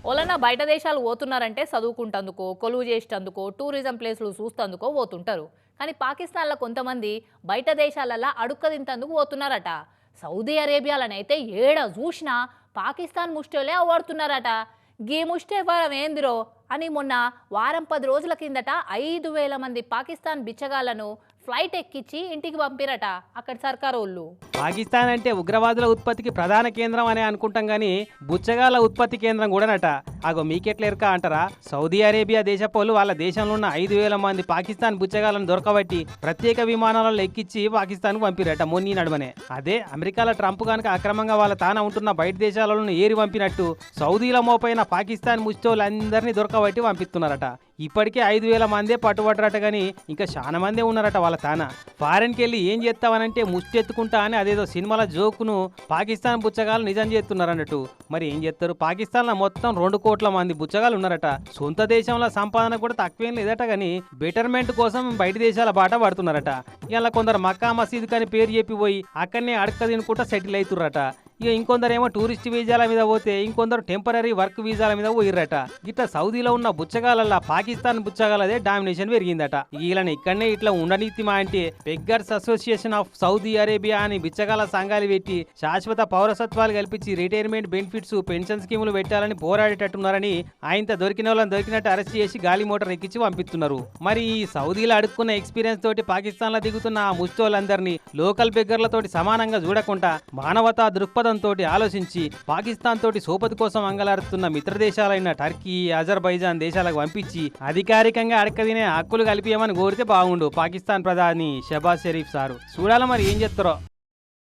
ఓలన్నా బయట దేశాలు పోతున్నారంటే చదువుకుంటందుకో కొలువు చేసేటందుకో టూరిజం ప్లేస్లు చూస్తందుకో పోతుంటారు. కానీ పాకిస్తాన్లో కొంతమంది బయట దేశాలల్లో అడుక్కదింతందుకు పోతున్నారట. సౌదీ అరేబియాలనైతే ఏడ చూసినా పాకిస్తాన్ ముష్టోలే అవ్వడుతున్నారట. గీ ముష్టి వ్యవహారం ఏందిరో అని మొన్న వారం 10 రోజుల కిందట 5,000 మంది పాకిస్తాన్ బిచ్చగాళ్లను ఫ్లైట్ ఎక్కించి ఇంటికి పంపిరట అక్కడి సర్కారోళ్ళు. పాకిస్తాన్ అంటే ఉగ్రవాదుల ఉత్పత్తికి ప్రధాన కేంద్రం అనే అనుకుంటాం గానీ బుచ్చగాళ్ళ ఉత్పత్తి కేంద్రం కూడానట. అగో మీకెట్లేరుకా అంటారా? సౌదీ అరేబియా దేశపోళ్ళు వాళ్ళ దేశంలో ఉన్న 5,000 మంది పాకిస్తాన్ బుచ్చగాళ్ళను దొరకబట్టి ప్రత్యేక విమానాలలో ఎక్కించి పాకిస్తాన్కు పంపిరట మొన్నీ నడుమనే. అదే అమెరికాలో ట్రంప్ కనుక అక్రమంగా వాళ్ళ తాన ఉంటున్న బయట దేశాలను ఏరి పంపినట్టు సౌదీల మోపైన పాకిస్తాన్ ముచ్చోళ్ళందరినీ దొరకబట్టి పంపిస్తున్నారట. ఇప్పటికే 5,000 మందే పట్టుబట్టరట గానీ ఇంకా చాలా మందే ఉన్నారట వాళ్ళ తాన. ఫారెన్కి వెళ్ళి ఏం చేస్తావనంటే ముష్టెత్తుకుంటా అని అదేదో సినిమాల జోకును పాకిస్తాన్ బుచ్చగాళ్ళు నిజం చేస్తున్నారు అన్నట్టు. మరి ఏం చేస్తారు? పాకిస్తాన్లో మొత్తం 2 కోట్ల మంది బుచ్చగాళ్ళు ఉన్నారట. సొంత దేశంలో సంపాదన కూడా తక్కువేం లేదట గానీ బెటర్మెంట్ కోసం బయట దేశాల బాట పడుతున్నారట. ఇలా కొందరు మక్కా మసీద్ కని పేరు చెప్పి పోయి అక్కడనే అడక్క తినుకుంటా సెటిల్ అవుతుర్రట. ఇక ఇంకొందరేమో టూరిస్ట్ వీజాల మీద పోతే ఇంకొందరు టెంపరీ వర్క్ వీజాల మీద పోయిర్రట. ఇట్లా సౌదీలో ఉన్న బుచ్చగాళ్ళ పాకిస్తాన్ బుచ్చగాలదే డామినేషన్ పెరిగిందట. వీళ్ళని ఇక్కడనే ఇట్లా ఉండనీతిమా అంటే beggars association of Saudi Arabia అని బిచ్చగాల సంఘాలు పెట్టి శాశ్వత పౌరసత్వాలు కల్పించి రిటైర్మెంట్ బెనిఫిట్స్ పెన్షన్ స్కీములు పెట్టాలని పోరాడేటట్టున్నారని ఆయనతో దొరికిన వాళ్ళని దొరికినట్టు అరెస్ట్ చేసి గాలి మోటార్ ఎక్కించి పంపిస్తున్నారు. మరి ఈ సౌదీలో అడుక్కున్న ఎక్స్పీరియన్స్ తోటి పాకిస్తాన్ లో దిగుతున్న ఆ ముష్టోళ్ళందరినీ లోకల్ బెగ్గర్లతోటి సమానంగా చూడకుండా మానవతా దృక్పథం తోటి ఆలోచించి పాకిస్తాన్ తోటి సోపతి కోసం అంగలారుతున్న మిత్ర దేశాలైన టర్కీ, అజర్బైజాన్ దేశాలకు పంపించి అధికారికంగా అడక్కదినే హక్కులు కలిపియమని కోరితే బాగుండు పాకిస్తాన్ ప్రధాని షెహబాజ్ షరీఫ్ సారు. చూడాల మరి ఏం చేస్తారో.